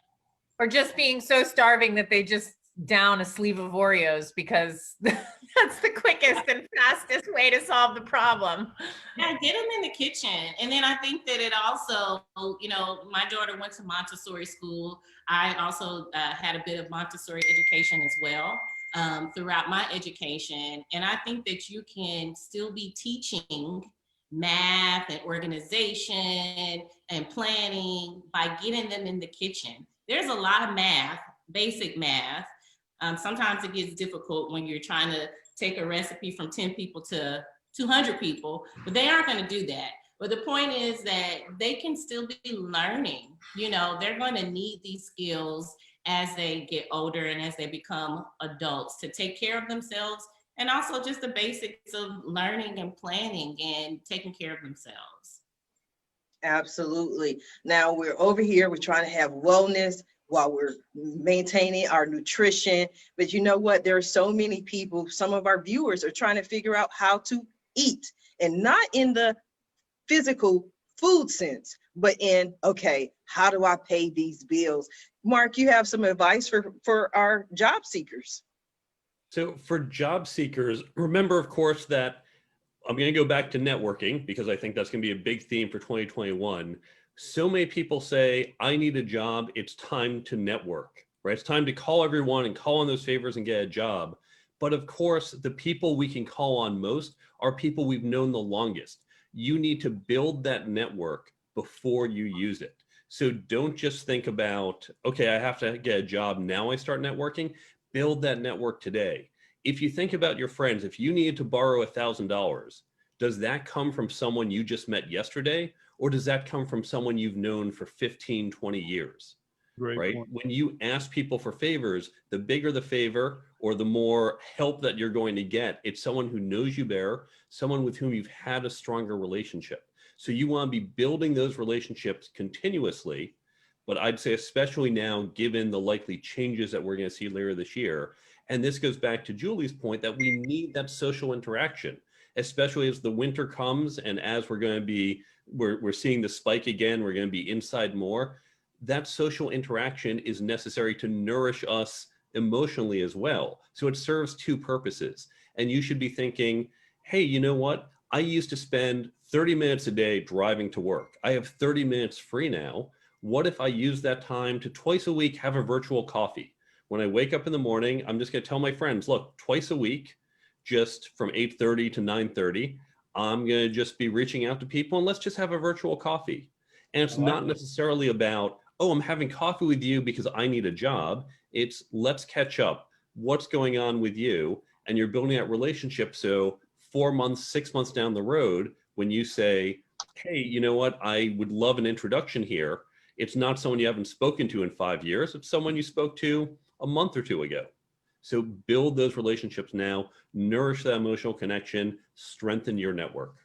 Or just being so starving that they just down a sleeve of Oreos because that's the quickest and fastest way to solve the problem.
Yeah, get them in the kitchen. And then I think that it also, my daughter went to Montessori school. I also had a bit of Montessori education as well throughout my education. And I think that you can still be teaching math and organization and planning by getting them in the kitchen. There's a lot of math, basic math. Sometimes it gets difficult when you're trying to take a recipe from 10 people to 200 people, but they aren't going to do that. But the point is that they can still be learning. They're going to need these skills as they get older and as they become adults to take care of themselves, and also just the basics of learning and planning and taking care of themselves.
Absolutely. Now we're over here, we're trying to have wellness while we're maintaining our nutrition. But you know what? There are so many people, some of our viewers are trying to figure out how to eat, and not in the physical food sense, but in, okay, how do I pay these bills? Mark, you have some advice for our job seekers.
So for job seekers, remember, of course, that I'm going to go back to networking because I think that's going to be a big theme for 2021. So many people say, I need a job. It's time to network, right? It's time to call everyone and call on those favors and get a job. But of course, the people we can call on most are people we've known the longest. You need to build that network before you use it. So don't just think about, okay, I have to get a job, now I start networking. Build that network today. If you think about your friends, if you needed to borrow $1,000, does that come from someone you just met yesterday? Or does that come from someone you've known for 15, 20 years?
Great
right?
point.
When you ask people for favors, the bigger the favor or the more help that you're going to get, it's someone who knows you better, someone with whom you've had a stronger relationship. So you want to be building those relationships continuously, but I'd say especially now, given the likely changes that we're going to see later this year. And this goes back to Julie's point that we need that social interaction, especially as the winter comes and as we're going to be, we're seeing the spike again, we're going to be inside more. That social interaction is necessary to nourish us emotionally as well. So it serves two purposes. And you should be thinking, hey, you know what? I used to spend 30 minutes a day driving to work. I have 30 minutes free now. What if I use that time to twice a week have a virtual coffee? When I wake up in the morning, I'm just going to tell my friends, look, twice a week, just from 8:30 to 9:30, I'm going to just be reaching out to people and let's just have a virtual coffee. And it's not necessarily about, oh, I'm having coffee with you because I need a job. It's let's catch up. What's going on with you? And you're building that relationship. So 4 months, 6 months down the road, when you say, hey, you know what? I would love an introduction here. It's not someone you haven't spoken to in 5 years. It's someone you spoke to a month or two ago. So build those relationships now, nourish that emotional connection, strengthen your network.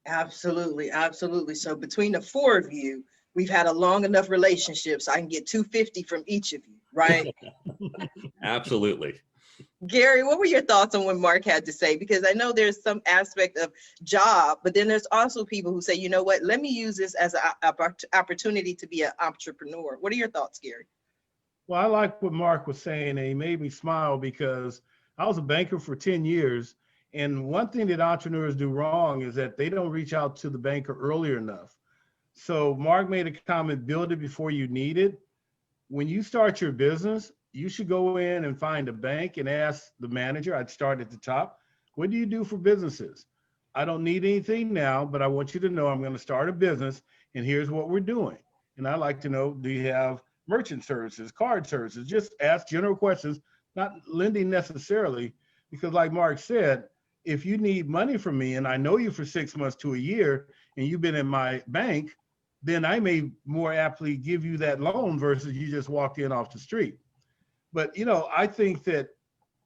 Absolutely, absolutely. So between the four of you, we've had a long enough relationship so I can get $250 from each of you, right?
Absolutely.
Gary, what were your thoughts on what Mark had to say? Because I know there's some aspect of job, but then there's also people who say, you know what, let me use this as an opportunity to be an entrepreneur. What are your thoughts, Gary?
Well, I like what Mark was saying, and he made me smile because I was a banker for 10 years. And one thing that entrepreneurs do wrong is that they don't reach out to the banker earlier enough. So Mark made a comment, build it before you need it. When you start your business, you should go in and find a bank and ask the manager, I'd start at the top, what do you do for businesses? I don't need anything now, but I want you to know I'm going to start a business and here's what we're doing. And I'd like to know, do you have merchant services, card services. Just ask general questions, not lending necessarily, because like Mark said, if you need money from me and I know you for 6 months to a year and you've been in my bank, then I may more aptly give you that loan versus you just walked in off the street. But, you know, I think that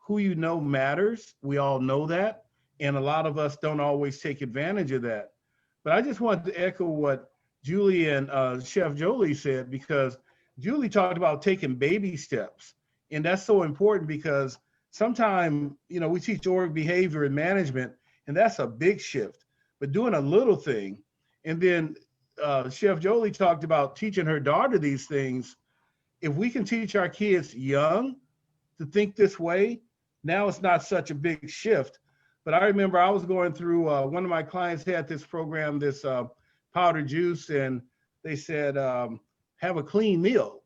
who you know matters. We all know that. And a lot of us don't always take advantage of that. But I just wanted to echo what Julie and Chef Jolie said, because Julie talked about taking baby steps. And that's so important because sometimes, you know, we teach org behavior and management, and that's a big shift. But doing a little thing, and then Chef Jolie talked about teaching her daughter these things. If we can teach our kids young to think this way, now it's not such a big shift. But I remember I was going through, one of my clients had this program, this powdered juice, and they said, have a clean meal.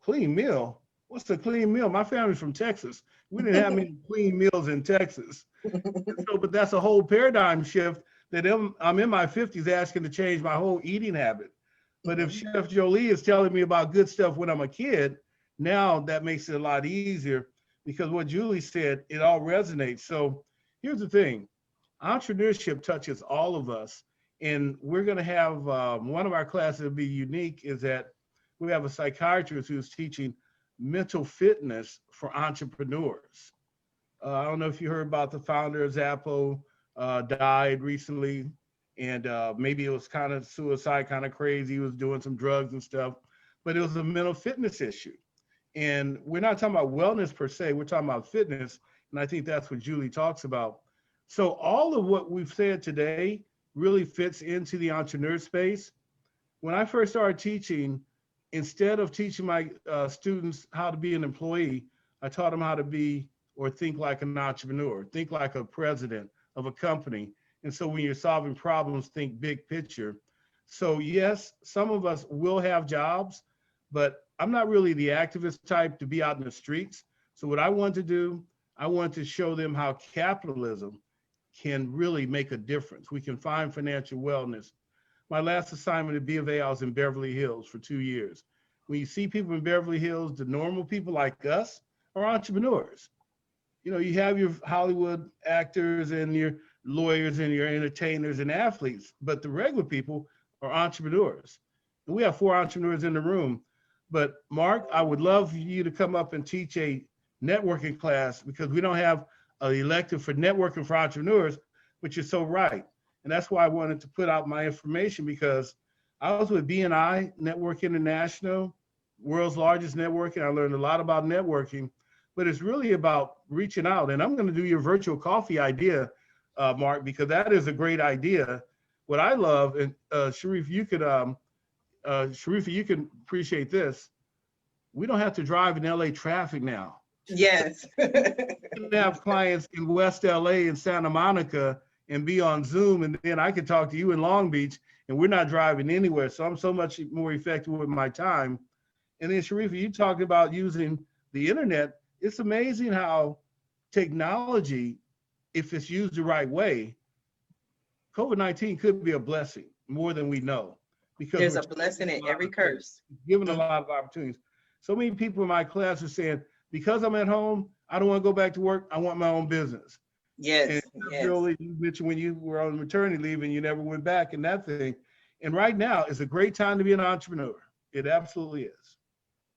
Clean meal? What's a clean meal? My family's from Texas. We didn't have many clean meals in Texas. So, but that's a whole paradigm shift that I'm in my 50s asking to change my whole eating habit. But if Chef Jolie is telling me about good stuff when I'm a kid, now that makes it a lot easier, because what Julie said, it all resonates. So here's the thing, entrepreneurship touches all of us. And we're gonna have, one of our classes will be unique, is that we have a psychiatrist who's teaching mental fitness for entrepreneurs. I don't know if you heard about the founder of Zappo, died recently, and maybe it was kind of suicide, kind of crazy. He was doing some drugs and stuff, but it was a mental fitness issue. And we're not talking about wellness per se, we're talking about fitness. And I think that's what Julie talks about. So all of what we've said today really fits into the entrepreneur space. When I first started teaching, instead of teaching my students how to be an employee, I taught them how to be or think like an entrepreneur, think like a president of a company. And so when you're solving problems, think big picture. So yes, some of us will have jobs, but I'm not really the activist type to be out in the streets. So what I want to do, I want to show them how capitalism can really make a difference. We can find financial wellness. My last assignment at B of A, I was in Beverly Hills for 2 years. When you see people in Beverly Hills, the normal people like us are entrepreneurs. You know, you have your Hollywood actors and your lawyers and your entertainers and athletes, but the regular people are entrepreneurs. And we have 4 entrepreneurs in the room. But Mark, I would love for you to come up and teach a networking class, because we don't have an elective for networking for entrepreneurs, but you're so right. And that's why I wanted to put out my information, because I was with BNI, Network International, world's largest networking. I learned a lot about networking, but it's really about reaching out. And I'm going to do your virtual coffee idea, Mark, because that is a great idea. What I love, and Sharif, you could, Sharifa, you can appreciate this. We don't have to drive in LA traffic now.
Yes.
We can have clients in West LA and Santa Monica and be on Zoom, and then I could talk to you in Long Beach, and we're not driving anywhere. So I'm so much more effective with my time. And then Sharifa, you talked about using the internet. It's amazing how technology, if it's used the right way, COVID-19 could be a blessing more than we know. Because
there's a blessing in every curse.
Given a lot of opportunities. So many people in my class are saying, because I'm at home, I don't want to go back to work. I want my own business.
Yes.
And
Yes.
Jolie, you mentioned when you were on maternity leave and you never went back and that thing. And right now is a great time to be an entrepreneur. It absolutely is.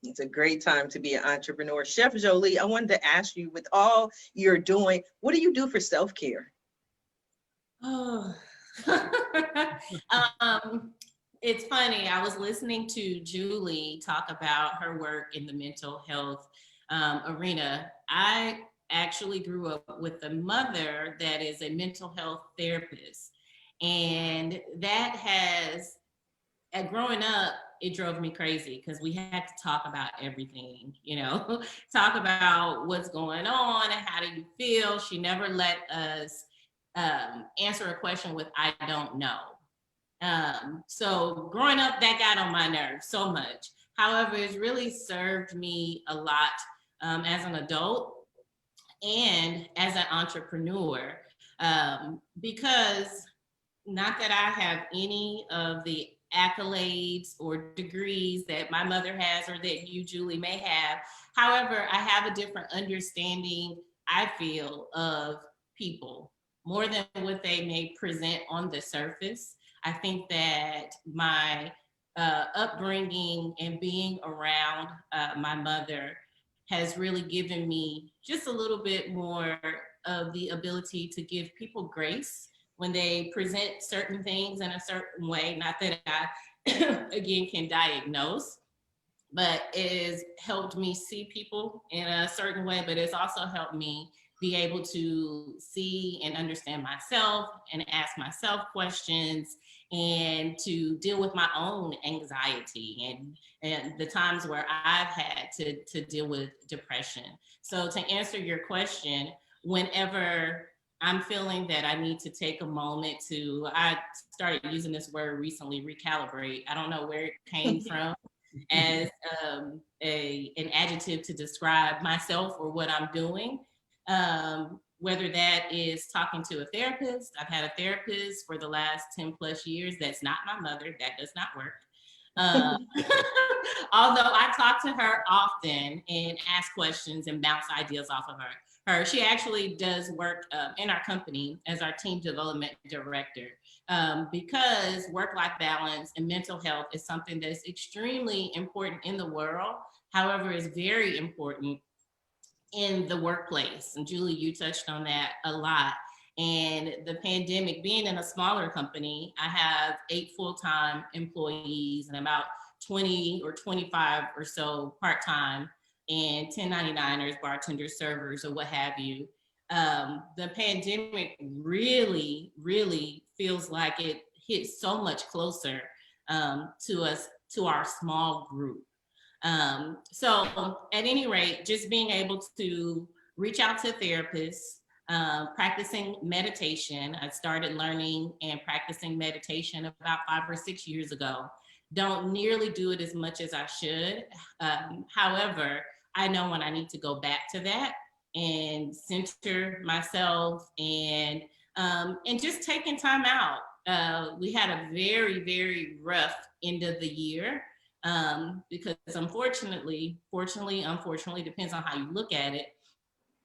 It's a great time to be an entrepreneur. Chef Jolie, I wanted to ask you, with all you're doing, what do you do for self-care?
Oh, it's funny. I was listening to Julie talk about her work in the mental health arena. I actually grew up with a mother that is a mental health therapist. And that has, growing up, it drove me crazy because we had to talk about everything, you know, talk about what's going on and how do you feel. She never let us answer a question with, I don't know. So growing up, that got on my nerves so much. However, it's really served me a lot as an adult and as an entrepreneur, because not that I have any of the accolades or degrees that my mother has or that you, Julie, may have. However, I have a different understanding, I feel, of people more than what they may present on the surface. I think that my upbringing and being around my mother has really given me just a little bit more of the ability to give people grace when they present certain things in a certain way. Not that I, again, can diagnose, but it has helped me see people in a certain way, but it's also helped me be able to see and understand myself and ask myself questions and to deal with my own anxiety and the times where I've had to deal with depression. So to answer your question, whenever I'm feeling that I need to take a moment to, I started using this word recently, recalibrate. I don't know where it came from as an adjective to describe myself or what I'm doing. Whether that is talking to a therapist. I've had a therapist for the last 10 plus years. That's not my mother. That does not work. Although I talk to her often and ask questions and bounce ideas off of her. She actually does work in our company as our team development director, because work-life balance and mental health is something that's extremely important in the world. However, it's very important in the workplace. And Julie, you touched on that a lot. And the pandemic, being in a smaller company, I have 8 full-time employees and about 20 or 25 or so part-time and 1099ers, bartenders, servers, or what have you. The pandemic really, really feels like it hit so much closer to us, to our small group. So at any rate, just being able to reach out to therapists, practicing meditation. I started learning and practicing meditation about 5 or 6 years ago. Don't nearly do it as much as I should. However, I know when I need to go back to that and center myself and just taking time out. We had a very, very rough end of the year. Because unfortunately, depends on how you look at it.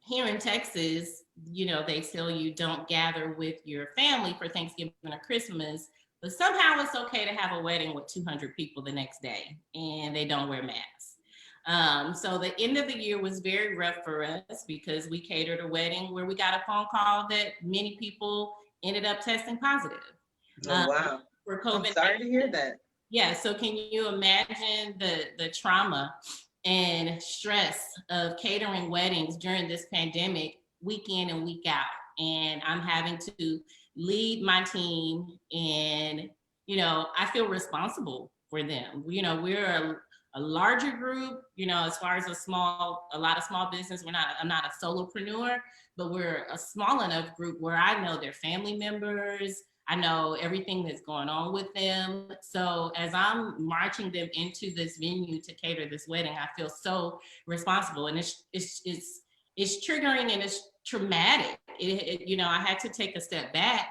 Here in Texas, you know, they tell you don't gather with your family for Thanksgiving or Christmas, but somehow it's okay to have a wedding with 200 people the next day and they don't wear masks. So the end of the year was very rough for us because we catered a wedding where we got a phone call that many people ended up testing positive.
Oh, wow.
For COVID.
I'm sorry to hear that.
Yeah, so can you imagine the trauma and stress of catering weddings during this pandemic, week in and week out? And I'm having to lead my team and, you know, I feel responsible for them. You know, we're a larger group, you know, as far as a lot of small business. I'm not a solopreneur, but we're a small enough group where I know their family members. I know everything that's going on with them. So as I'm marching them into this venue to cater this wedding, I feel so responsible, and it's triggering and it's traumatic. You know, I had to take a step back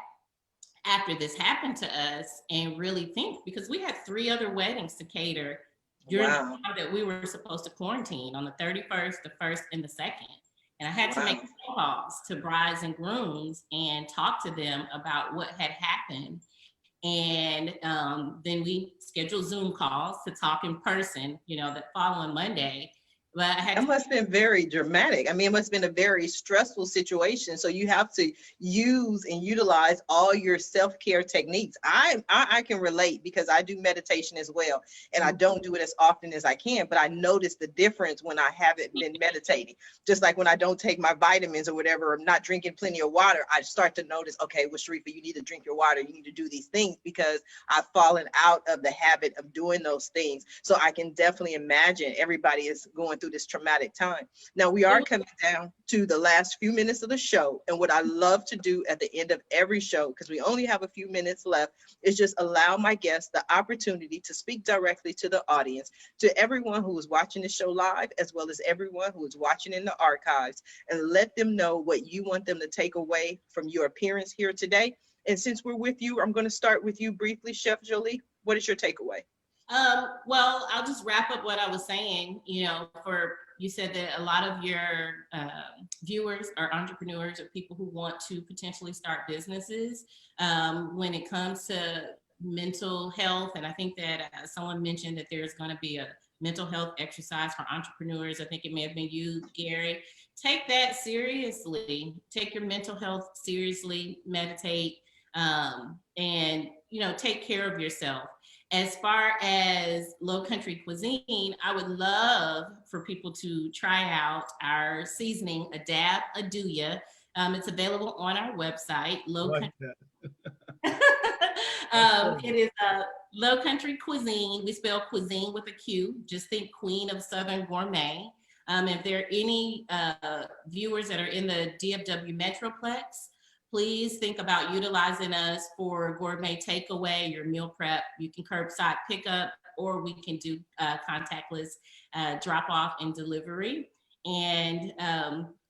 after this happened to us and really think, because we had 3 other weddings to cater during the time that we were supposed to quarantine on the 31st, the 1st, and the 2nd. And I had to make phone calls to brides and grooms and talk to them about what had happened. And then we scheduled Zoom calls to talk in person, you know, that following Monday. But
that must have been very dramatic. I mean, it must have been a very stressful situation. So you have to use and utilize all your self-care techniques. I can relate because I do meditation as well. And I don't do it as often as I can, but I notice the difference when I haven't been meditating. Just like when I don't take my vitamins or whatever, or I'm not drinking plenty of water, I start to notice, okay, well, Sharifa, you need to drink your water. You need to do these things because I've fallen out of the habit of doing those things. So I can definitely imagine everybody is going through this traumatic time. Now we are coming down to the last few minutes of the show, and what I love to do at the end of every show, because we only have a few minutes left, is just allow my guests the opportunity to speak directly to the audience, to everyone who is watching the show live, as well as everyone who is watching in the archives, and let them know what you want them to take away from your appearance here today. And since we're with you, I'm going to start with you briefly, Chef Jolie. What is your takeaway?
Well, I'll just wrap up what I was saying. You said that a lot of your viewers are entrepreneurs or people who want to potentially start businesses. When it comes to mental health, and I think that someone mentioned that there's going to be a mental health exercise for entrepreneurs. I think it may have been you, Gary. Take that seriously. Take your mental health seriously. Meditate, and take care of yourself. As far as Low Country cuisine, I would love for people to try out our seasoning, Adab Aduya. It's available on our website, it is Low Country Cuisine. We spell cuisine with a Q. Just think Queen of Southern Gourmet. If there are any viewers that are in the DFW Metroplex, please think about utilizing us for gourmet takeaway, your meal prep. You can curbside pickup, or we can do contactless drop off and delivery. And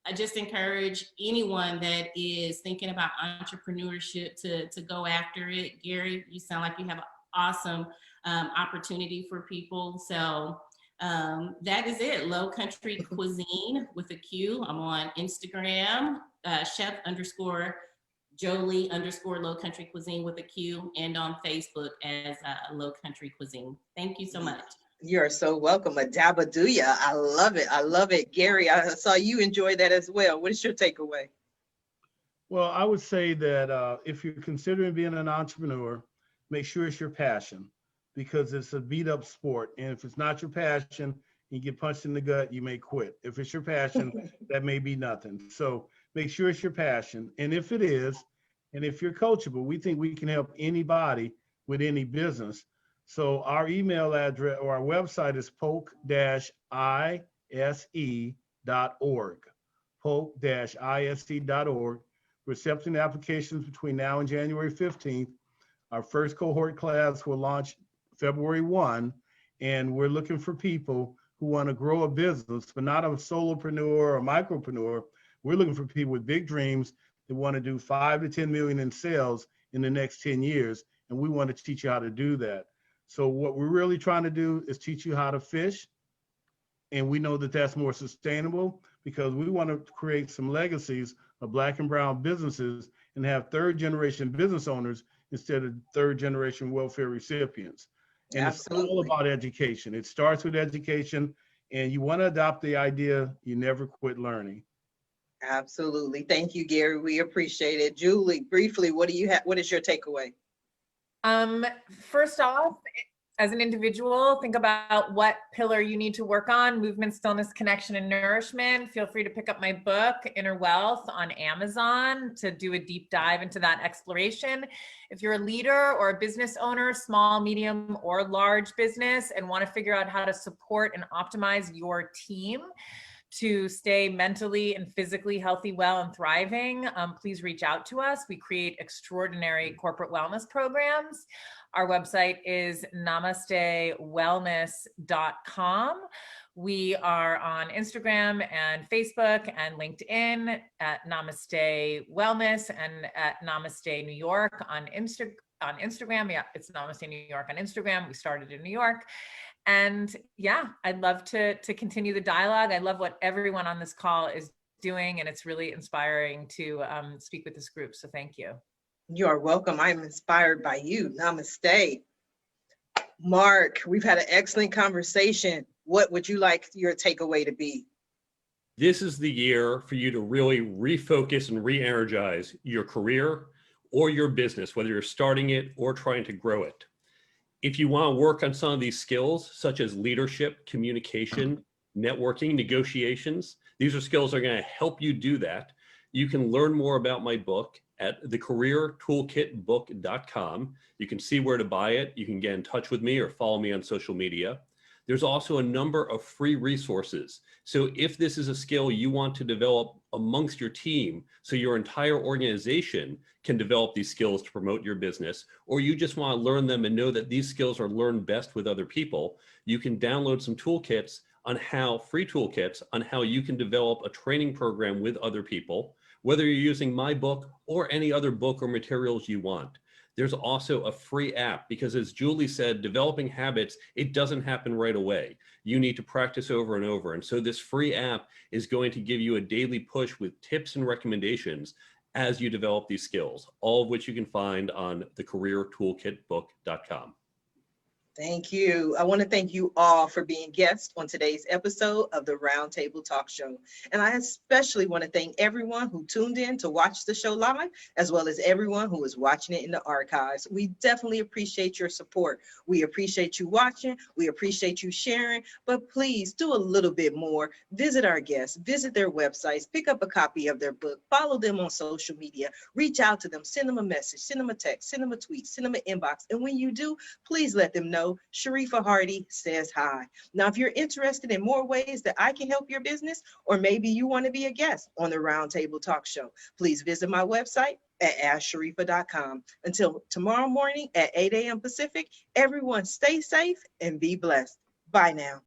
I just encourage anyone that is thinking about entrepreneurship to go after it. Gary, you sound like you have an awesome opportunity for people. So that is it. Low Country Cuisine with a Q. I'm on Instagram, chef_Jolie_Low Country Cuisine with a Q, and on Facebook as Low Country Cuisine. Thank you so much.
You're so welcome. Adab Aduya. I love it. I love it. Gary, I saw you enjoy that as well. What is your takeaway?
Well, I would say that if you're considering being an entrepreneur, make sure it's your passion, because it's a beat up sport. And if it's not your passion, you get punched in the gut, you may quit. If it's your passion, that may be nothing. So make sure it's your passion. And if it is, and if you're coachable, we think we can help anybody with any business. So our email address or our website is polk-ise.org, polk-ise.org. We're accepting applications between now and January 15th. Our first cohort class will launch February 1, and we're looking for people who want to grow a business, but not a solopreneur or micropreneur. We're looking for people with big dreams that want to do 5 to 10 million in sales in the next 10 years, and we want to teach you how to do that. So what we're really trying to do is teach you how to fish, and we know that that's more sustainable, because we want to create some legacies of Black and brown businesses and have third generation business owners instead of third generation welfare recipients. And Absolutely. It's all about education. It starts with education, and you want to adopt the idea, you never quit learning.
Absolutely. Thank you, Gary. We appreciate it. Julie, briefly, what do you have? What is your takeaway?
First off, as an individual, think about what pillar you need to work on: movement, stillness, connection, and nourishment. Feel free to pick up my book, Inner Wealth, on Amazon to do a deep dive into that exploration. If you're a leader or a business owner, small, medium, or large business, and want to figure out how to support and optimize your team to stay mentally and physically healthy, well, and thriving, please reach out to us. We create extraordinary corporate wellness programs. Our website is namastewellness.com. We are on Instagram and Facebook and LinkedIn at Namaste Wellness, and at Namaste New York on Instagram. Yeah, it's Namaste New York on Instagram. We started in New York. And yeah, I'd love to continue the dialogue. I love what everyone on this call is doing, and it's really inspiring to speak with this group. So thank you.
You are welcome. I'm inspired by you. Namaste. Mark, we've had an excellent conversation. What would you like your takeaway to be?
This is the year for you to really refocus and re-energize your career or your business, whether you're starting it or trying to grow it. If you want to work on some of these skills, such as leadership, communication, networking, negotiations, these are skills that are going to help you do that. You can learn more about my book at thecareertoolkitbook.com. You can see where to buy it. You can get in touch with me or follow me on social media. There's also a number of free resources. So if this is a skill you want to develop amongst your team, so your entire organization can develop these skills to promote your business, or you just want to learn them and know that these skills are learned best with other people, you can download some toolkits on how, free toolkits on how you can develop a training program with other people, whether you're using my book or any other book or materials you want. There's also a free app because, as Julie said, developing habits, it doesn't happen right away. You need to practice over and over. And so this free app is going to give you a daily push with tips and recommendations as you develop these skills, all of which you can find on thecareertoolkitbook.com.
Thank you. I want to thank you all for being guests on today's episode of the Roundtable Talk Show. And I especially want to thank everyone who tuned in to watch the show live, as well as everyone who is watching it in the archives. We definitely appreciate your support. We appreciate you watching. We appreciate you sharing, but please do a little bit more. Visit our guests, visit their websites, pick up a copy of their book, follow them on social media, reach out to them, send them a message, send them a text, send them a tweet, send them an inbox. And when you do, please let them know Sharifa Hardy says hi. Now, if you're interested in more ways that I can help your business, or maybe you want to be a guest on the Roundtable Talk Show, please visit my website at asksharifa.com. Until tomorrow morning at 8 a.m. Pacific, everyone stay safe and be blessed. Bye now.